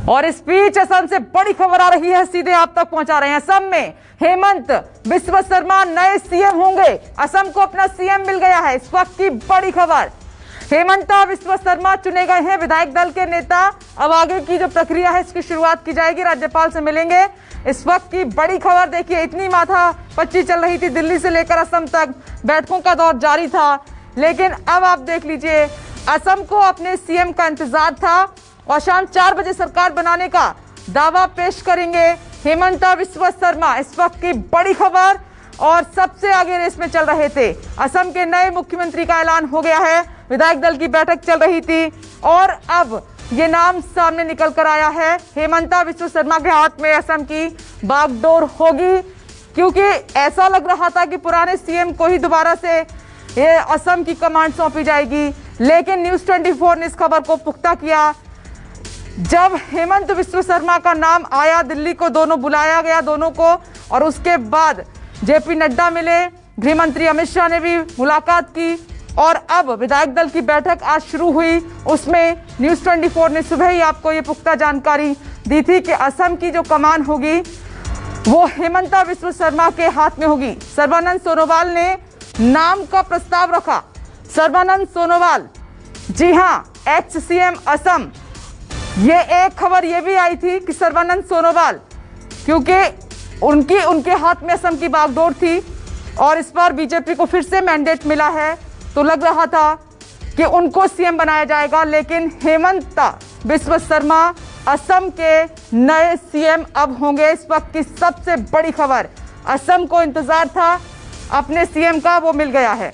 और इस बीच असम से बड़ी खबर आ रही है, सीधे आप तक पहुंचा रहे हैं। असम में हेमंत बिस्वा शर्मा नए सीएम होंगे। असम को अपना सीएम मिल गया है। इस वक्त की बड़ी खबर, हेमंता बिस्वा शर्मा चुने गए हैं विधायक दल के नेता। अब आगे की जो प्रक्रिया है इसकी शुरुआत की जाएगी, राज्यपाल से मिलेंगे। इस वक्त की बड़ी खबर देखिए, इतनी माथापच्ची चल रही थी, दिल्ली से लेकर असम तक बैठकों का दौर जारी था, लेकिन अब आप देख लीजिए असम को अपने सीएम का इंतजार था और शाम 4 बजे सरकार बनाने का दावा पेश करेंगे हेमंता बिस्वा शर्मा। इस वक्त की बड़ी खबर, और सबसे आगे रेस में चल रहे थे। असम के नए मुख्यमंत्री का ऐलान हो गया है, विधायक दल की बैठक चल रही थी और अब ये नाम सामने निकल कर आया है। हेमंता बिस्वा शर्मा के हाथ में असम की बागडोर होगी, क्योंकि ऐसा लग रहा था कि पुराने सीएम को ही दोबारा से ये असम की कमांड सौंपी जाएगी, लेकिन न्यूज़ 24 ने इस खबर को पुख्ता किया। जब हेमंत बिस्वा शर्मा का नाम आया, दिल्ली को दोनों बुलाया गया, दोनों को, और उसके बाद जेपी नड्डा मिले, गृह मंत्री अमित शाह ने भी मुलाकात की और अब विधायक दल की बैठक आज शुरू हुई। उसमें न्यूज़ 24 ने सुबह ही आपको ये पुख्ता जानकारी दी थी कि असम की जो कमान होगी वो हेमंता बिस्वा शर्मा के हाथ में होगी। सर्बानंद सोनोवाल ने नाम का प्रस्ताव रखा। सर्बानंद सोनोवाल, जी हाँ, एक्स सीएम असम। ये एक खबर ये भी आई थी कि सर्बानंद सोनोवाल, क्योंकि उनके हाथ में असम की बागडोर थी और इस बार बीजेपी को फिर से मैंडेट मिला है, तो लग रहा था कि उनको सीएम बनाया जाएगा, लेकिन हेमंता बिस्वा शर्मा असम के नए सीएम अब होंगे। इस वक्त की सबसे बड़ी खबर, असम को इंतजार था अपने सीएम का, वो मिल गया है।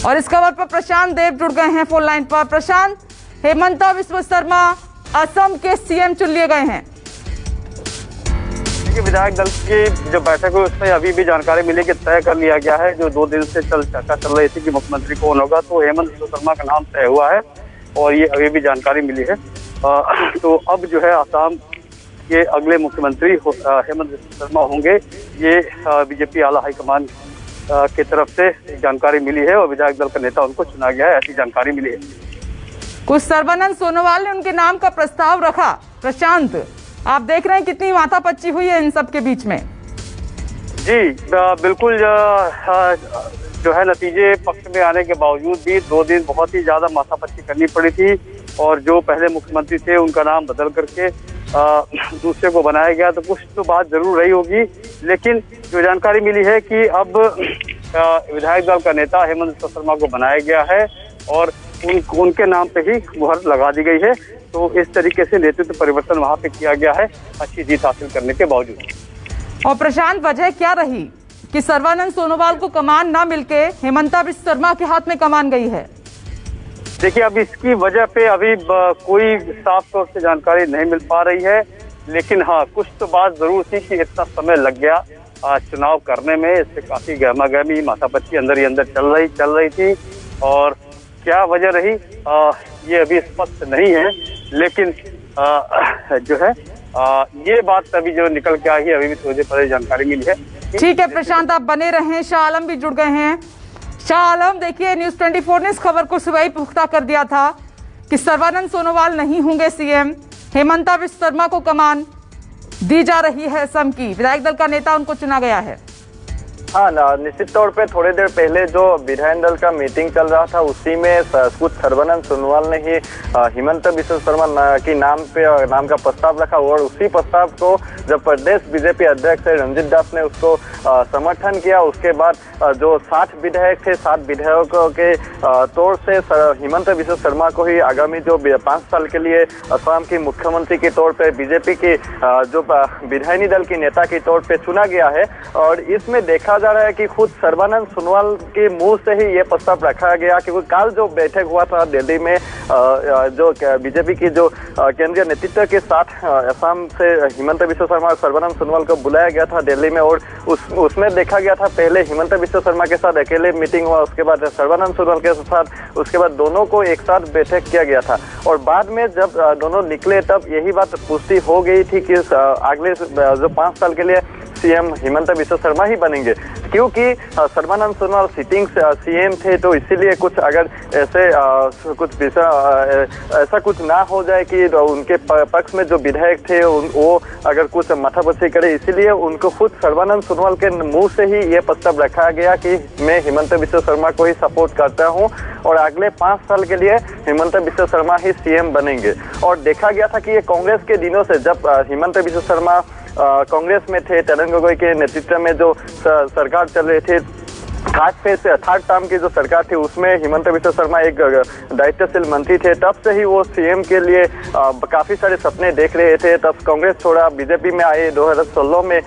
और इस खबर पर प्रशांत देव जुड़ गए हैं फोन लाइन पर। प्रशांत, हेमंता बिस्वा शर्मा असम के सीएम चुन लिए गए हैं। विधायक दल की जो बैठक हुई उसमें अभी भी जानकारी मिली कि तय कर लिया गया है, जो 2 दिन से चर्चा चल रही थी कि मुख्यमंत्री कौन होगा, तो हेमंत बिस्वा शर्मा का नाम तय हुआ है और ये अभी भी जानकारी मिली है। तो अब जो है असम के अगले मुख्यमंत्री हेमंत बिस्वा शर्मा होंगे, ये बीजेपी आला हाईकमान की तरफ से जानकारी मिली है और विधायक दल का नेता उनको चुना गया है, ऐसी जानकारी मिली है। कुछ सर्बानंद सोनोवाल ने उनके नाम का प्रस्ताव रखा। प्रशांत, आप देख रहे हैं कितनी माथापच्ची हुई है इन सब के बीच में। जी बिल्कुल, जो है नतीजे पक्ष में आने के बावजूद भी 2 दिन बहुत ही ज्यादा माथापच्ची करनी पड़ी थी और जो पहले मुख्यमंत्री थे उनका नाम बदल करके दूसरे को बनाया गया, तो कुछ तो बात जरूर रही होगी, लेकिन जो जानकारी मिली है कि अब विधायक दल का नेता हेमंत बिस्वा शर्मा को बनाया गया है और उनके नाम पे ही मुहर लगा दी गई है। तो इस तरीके से नेतृत्व परिवर्तन वहां पे किया गया है, अच्छी जीत हासिल करने के बावजूद। और प्रशांत, वजह क्या रही कि सर्बानंद सोनोवाल को कमान ना मिलके हेमंता बिस्वा शर्मा के हाथ में कमान गई है? देखिए, अब इसकी वजह पे अभी कोई साफ तौर से जानकारी नहीं मिल पा रही है, लेकिन हाँ, कुछ तो बात जरूर थी कि इतना समय लग गया चुनाव करने में। इससे काफी गहमागहमी, माथापच्ची अंदर ही अंदर चल रही थी और क्या वजह रही ये अभी स्पष्ट नहीं है, लेकिन जो है ये बात अभी जो निकल के आई है, अभी भी थोड़ी देर पहले जानकारी मिली है। ठीक है प्रशांत, आप बने रहें। शाह आलम भी जुड़ गए हैं। शाह आलम, देखिए न्यूज़ 24 ने इस खबर को सुबह ही पुख्ता कर दिया था कि सर्बानंद सोनोवाल नहीं होंगे सीएम, हेमंता बिस्वा शर्मा को कमान दी जा रही है असम की, विधायक दल का नेता उनको चुना गया है। हाँ, निश्चित तौर पे थोड़ी देर पहले जो विधायक दल का मीटिंग चल रहा था उसी में खुद सर्बानंद सोनोवाल ने ही हेमंता बिस्वा शर्मा की नाम का प्रस्ताव रखा और उसी प्रस्ताव को जब प्रदेश बीजेपी अध्यक्ष रंजीत दास ने उसको समर्थन किया, उसके बाद जो 60 विधायक थे, 7 विधायकों के तौर से हेमंता बिस्वा शर्मा को ही आगामी जो 5 साल के लिए असम की मुख्यमंत्री के तौर पर बीजेपी की जो विधायिनी दल की नेता के तौर पर चुना गया है। और इसमें देखा जा रहा है कि खुद सर्बानंद सोनोवाल के मुंह से ही ये प्रस्ताव रखा गया, क्योंकि कल जो बैठक हुआ था दिल्ली में जो बीजेपी की जो केंद्रीय नेतृत्व के साथ असम से हेमंता बिस्वा शर्मा और सर्बानंद सोनोवाल को बुलाया गया था दिल्ली में और उसमें देखा गया था पहले हेमंता बिस्वा शर्मा के साथ अकेले मीटिंग हुआ, उसके बाद सर्बानंद सोनोवाल के साथ, उसके बाद दोनों को एक साथ बैठक किया गया था और बाद में जब दोनों निकले तब यही बात पुष्टि हो गई थी कि अगले जो 5 साल के लिए सीएम हिमंत बिस्वा शर्मा ही बनेंगे, क्योंकि सर्बानंद सोनोवाल सिटिंग सीएम थे। तो इसीलिए कुछ अगर ऐसे ऐसा कुछ ना हो जाए कि उनके पक्ष में जो विधायक थे वो अगर कुछ माथापच्ची करे, इसीलिए उनको खुद सर्बानंद सोनोवाल के मुंह से ही ये प्रस्ताव रखा गया कि मैं हिमंत बिस्वा शर्मा को ही सपोर्ट करता हूं और अगले 5 साल के लिए हिमंत बिस्वा शर्मा ही सीएम बनेंगे। और देखा गया था कि ये कांग्रेस के दिनों से, जब हिमंत बिस्वा शर्मा कांग्रेस में थे, तरुण गोगोई के नेतृत्व में जो सरकार चल रही थी, थर्ड टर्म की जो सरकार थी उसमें हिमंत बिस्वा शर्मा एक दायित्वशील मंत्री थे। तब से ही वो सीएम के लिए काफी सारे सपने देख रहे थे। तब कांग्रेस छोड़ा, बीजेपी में आए, 2016 में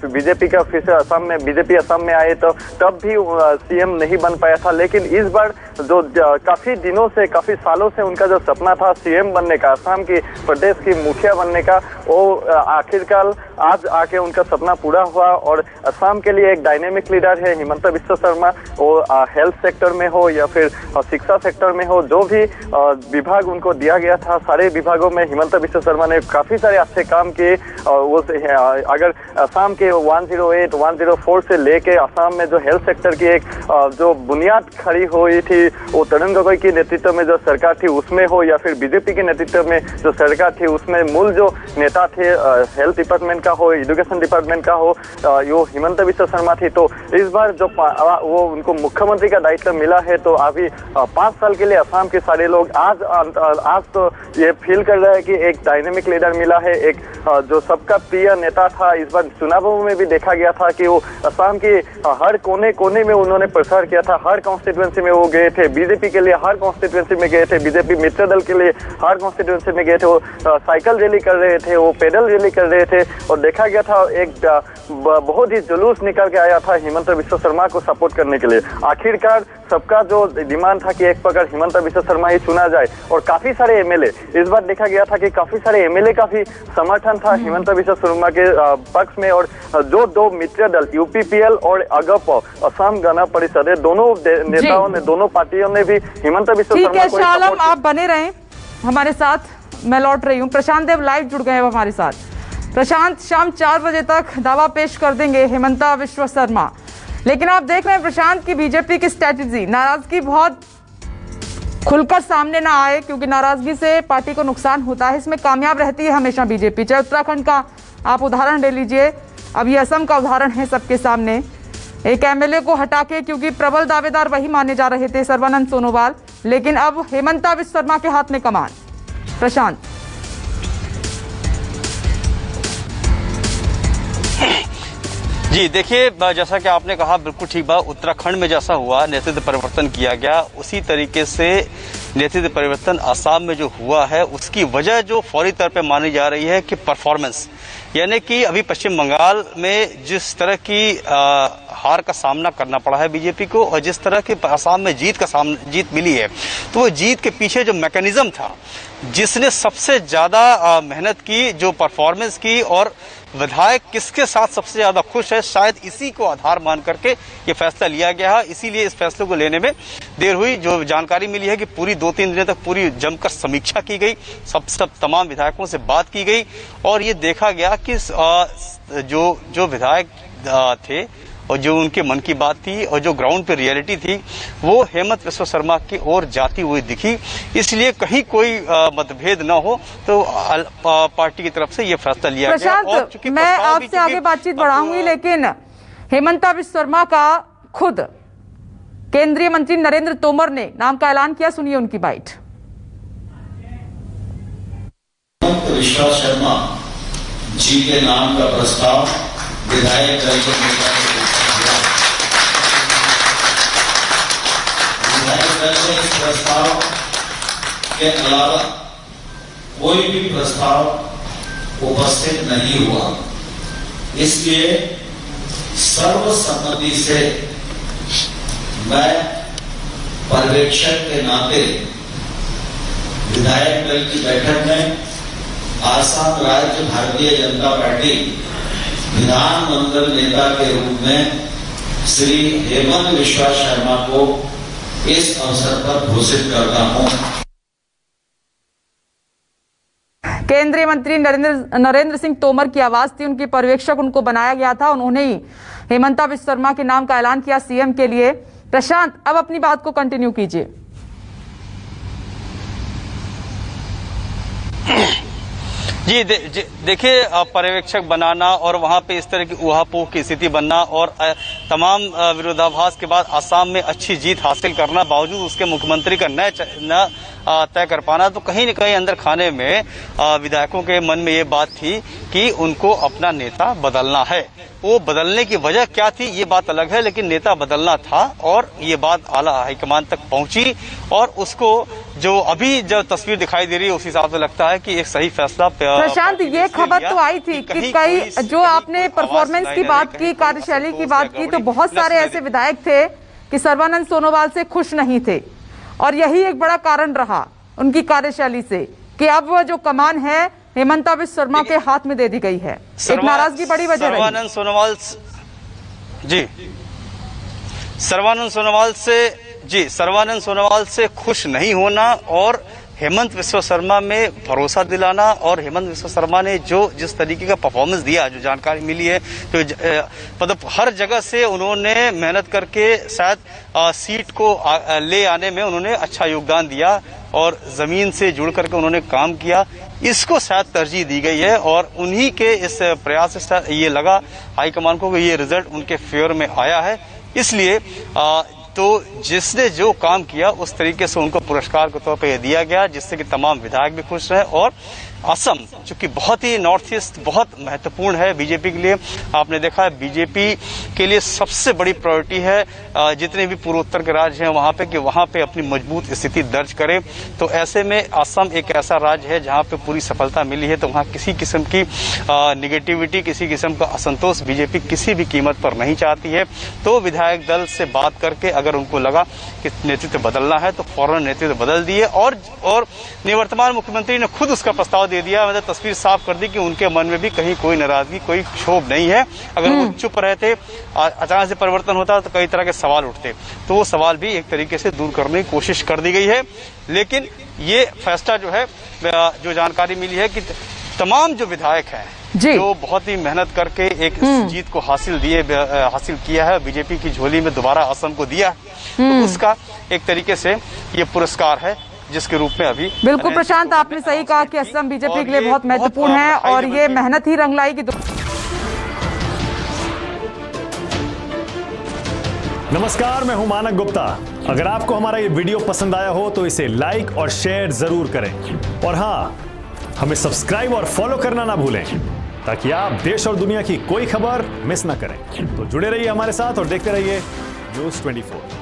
बीजेपी का फिर से असम में आए, तो तब भी सीएम नहीं बन पाया था। लेकिन इस बार जो काफी दिनों से, काफी सालों से उनका जो सपना था सीएम बनने का, असम की प्रदेश की मुखिया बनने का, वो आखिरकार आज आके उनका सपना पूरा हुआ। और असम के लिए एक डायनेमिक लीडर है हिमंत बिस्वा शर्मा। वो हेल्थ सेक्टर में हो या फिर शिक्षा सेक्टर में हो, जो भी विभाग उनको दिया गया था, सारे विभागों में हिमंत बिस्वा शर्मा ने काफी सारे अच्छे काम किए। वो अगर असम के 108, 104 से लेके असम में जो हेल्थ सेक्टर की एक जो बुनियाद खड़ी हुई थी, वो तरुण गोगोई की नेतृत्व में जो सरकार थी उसमें हो या फिर बीजेपी के नेतृत्व में जो सरकार थी उसमें मूल जो नेता थे, हेल्थ डिपार्टमेंट का हो, एजुकेशन डिपार्टमेंट का हो, यो हिमंत बिस्वा शर्मा थी। तो इस बार जो वो उनको मुख्यमंत्री का दायित्व मिला है, तो अभी 5 साल के लिए असम के सारे लोग आज तो ये फील कर रहे हैं कि एक डायनेमिक लीडर मिला है, एक जो सबका प्रिय नेता था। इस बार चुनावों में भी देखा गया था कि वो असम के हर कोने में उन्होंने प्रचार किया था, हर कॉन्स्टिट्यूएंसी में वो गए थे, बीजेपी के लिए हर कॉन्स्टिट्यूएंसी में गए थे, बीजेपी मित्र दल के लिए हर कॉन्स्टिट्यूएंसी में गए थे। वो साइकिल रैली कर रहे थे, वो पैदल रैली कर रहे थे और देखा गया था एक बहुत ही जुलूस निकल के आया था हिमंत बिस्वा शर्मा को सपोर्ट करने के लिए। आखिरकार सबका जो डिमांड था कि एक प्रकार हिमंत बिस्वा शर्मा ही चुना जाए। और काफी सारे एमएलए, इस बार देखा गया था कि काफी सारे एमएलए का भी समर्थन था हिमंत बिस्वा शर्मा के पक्ष में। और जो 2 मित्र दल यूपीपीएल और अगप असम गण परिषद, दोनों नेताओं ने, दोनों पार्टियों ने भी हिमंत बिस्वा शर्मा को शाह आलम, आप बने रहें हमारे साथ। मैं लौट रही हूँ, प्रशांत देव लाइव जुड़ गए हैं हमारे साथ। प्रशांत, शाम 4 बजे तक दावा पेश कर देंगे हिमंता बिस्वा शर्मा, लेकिन आप देख रहे हैं प्रशांत की बीजेपी की स्ट्रैटेजी, नाराजगी बहुत खुलकर सामने ना आए, क्योंकि नाराजगी से पार्टी को नुकसान होता है। इसमें कामयाब रहती है हमेशा बीजेपी। चाहे उत्तराखंड का आप उदाहरण ले लीजिए, अब ये असम का उदाहरण है सबके सामने। एक एमएलए को हटा के, क्योंकि प्रबल दावेदार वही माने जा रहे थे, सर्बानंद सोनोवाल, लेकिन अब हिमंता बिस्वा शर्मा के हाथ में कमान। प्रशांत जी, देखिए, जैसा कि आपने कहा बिल्कुल ठीक बात। उत्तराखंड में जैसा हुआ, नेतृत्व परिवर्तन किया गया, उसी तरीके से नेतृत्व परिवर्तन असम में जो हुआ है, उसकी वजह जो फौरी तौर पे मानी जा रही है कि परफॉर्मेंस, यानी कि अभी पश्चिम बंगाल में जिस तरह की हार का सामना करना पड़ा है बीजेपी को और जिस तरह की असम में जीत मिली है, तो वो जीत के पीछे जो मैकेनिज्म था, जिसने सबसे ज्यादा मेहनत की, जो परफॉर्मेंस की और विधायक किसके साथ सबसे ज्यादा खुश है, शायद इसी को आधार मान करके ये फैसला लिया गया है। इसीलिए इस फैसले को लेने में देर हुई। जो जानकारी मिली है कि पूरी 2-3 दिन तक पूरी जमकर समीक्षा की गई, सब तमाम विधायकों से बात की गई और ये देखा गया कि जो विधायक थे और जो उनके मन की बात थी और जो ग्राउंड पे रियलिटी थी, वो हेमंत बिस्वा शर्मा की ओर जाती हुई दिखी। इसलिए कहीं कोई मतभेद न हो, तो पार्टी की तरफ से ये फैसला लिया गया। और चूंकि मैं आपसे आगे बातचीत बढ़ाऊंगी, लेकिन हेमंता बिस्वा शर्मा का खुद केंद्रीय मंत्री नरेंद्र तोमर ने नाम का ऐलान किया। सुनिए उनकी बाइट। हेमंत बिस्वा शर्मा जी के नाम का प्रस्ताव विधायक दल के नेता से इस प्रस्ताव के अलावा कोई भी प्रस्ताव उपस्थित नहीं हुआ, इसलिए सर्वसम्मति से मैं पर्यवेक्षक के नाते विधायक दल की बैठक में आसाम राज्य भारतीय जनता पार्टी विधानमंडल नेता के रूप में श्री हेमंत बिस्वा शर्मा को इस अवसर पर घोषित करता हूं। केंद्रीय मंत्री नरेंद्र सिंह तोमर की आवाज थी, उनके पर्यवेक्षक उनको बनाया गया था। उन्होंने ही हेमंता बिस्वा शर्मा के नाम का ऐलान किया सीएम के लिए। प्रशांत, अब अपनी बात को कंटिन्यू कीजिए। जी देखिए, पर्यवेक्षक बनाना और वहां पे इस तरह की ऊहापोह की स्थिति बनना और तमाम विरोधाभास के बाद असम में अच्छी जीत हासिल करना, बावजूद उसके मुख्यमंत्री का न तय कर पाना, तो कहीं न कहीं अंदर खाने में विधायकों के मन में ये बात थी कि उनको अपना नेता बदलना है। वो बदलने की वजह क्या थी ये बात अलग है, लेकिन नेता बदलना था और ये बात आला हाईकमान तक पहुंची। और उसको जो अभी जो तस्वीर दिखाई दे रही है उस हिसाब से लगता है कि एक सही फैसला। प्रशांत, ये खबर तो आई थी कि कई, जो आपने परफॉर्मेंस की बात की, कार्यशैली की बात की, तो बहुत सारे ऐसे विधायक थे कि सर्बानंद सोनोवाल से खुश नहीं थे और यही एक बड़ा कारण रहा उनकी कार्यशैली से कि अब वो जो कमान है हेमंता बिस्वा शर्मा के हाथ में दे दी गई है। एक नाराजगी बड़ी वजह रही। सर्बानंद सोनोवाल से खुश नहीं होना और हेमंत बिस्वा शर्मा में भरोसा दिलाना, और हेमंत बिस्वा शर्मा ने जो जिस तरीके का परफॉर्मेंस दिया, जो जानकारी मिली है, तो मतलब हर जगह से उन्होंने मेहनत करके शायद सीट को ले आने में उन्होंने अच्छा योगदान दिया और जमीन से जुड़ करके उन्होंने काम किया। इसको शायद तरजीह दी गई है और उन्हीं के इस प्रयास से ये लगा हाईकमान को कि ये रिजल्ट उनके फेवर में आया है। इसलिए तो जिसने जो काम किया उस तरीके से उनको पुरस्कार के तौर पर यह दिया गया, जिससे कि तमाम विधायक भी खुश रहे। और असम चूंकि बहुत ही नॉर्थ ईस्ट बहुत महत्वपूर्ण है बीजेपी के लिए, आपने देखा है बीजेपी के लिए सबसे बड़ी प्रायोरिटी है जितने भी पूर्वोत्तर के राज्य हैं वहां पे, कि वहां पे अपनी मजबूत स्थिति दर्ज करे। तो ऐसे में असम एक ऐसा राज्य है जहां पे पूरी सफलता मिली है, तो वहां किसी किस्म की निगेटिविटी, किसी किस्म का असंतोष बीजेपी किसी भी कीमत पर नहीं चाहती है। तो विधायक दल से बात करके अगर उनको लगा कि नेतृत्व बदलना है तो फौरन नेतृत्व बदल दिए और निवर्तमान मुख्यमंत्री ने खुद उसका प्रस्ताव दे दिया। मतलब तस्वीर साफ कर दी कि उनके मन में भी कहीं कोई नाराजगी, कोई क्षोभ नहीं है। अगर वो चुप रहते, अचानक से परिवर्तन होता तो कई तरह के सवाल उठते, तो वो सवाल भी एक तरीके से दूर करने की कोशिश कर दी गई है। लेकिन ये फैसला जो है, जो जानकारी मिली है कि तमाम जो विधायक हैं जो बहुत ही मेहनत करके एक जीत को हासिल किया है, बीजेपी की झोली में दोबारा असम को दिया, तो उसका एक तरीके से ये पुरस्कार है जिसके रूप में अभी। बिल्कुल प्रशांत, आपने सही कहा कि असम बीजेपी के लिए बहुत महत्वपूर्ण है और ये मेहनत ही रंग लाई। नमस्कार, मैं हूं मानक गुप्ता। अगर आपको हमारा ये वीडियो पसंद आया हो तो इसे लाइक और शेयर जरूर करें और हाँ, हमें सब्सक्राइब और फॉलो करना ना भूलें ताकि आप देश और दुनिया की कोई खबर मिस ना करें। तो जुड़े रहिए हमारे साथ और देखते रहिए News 24।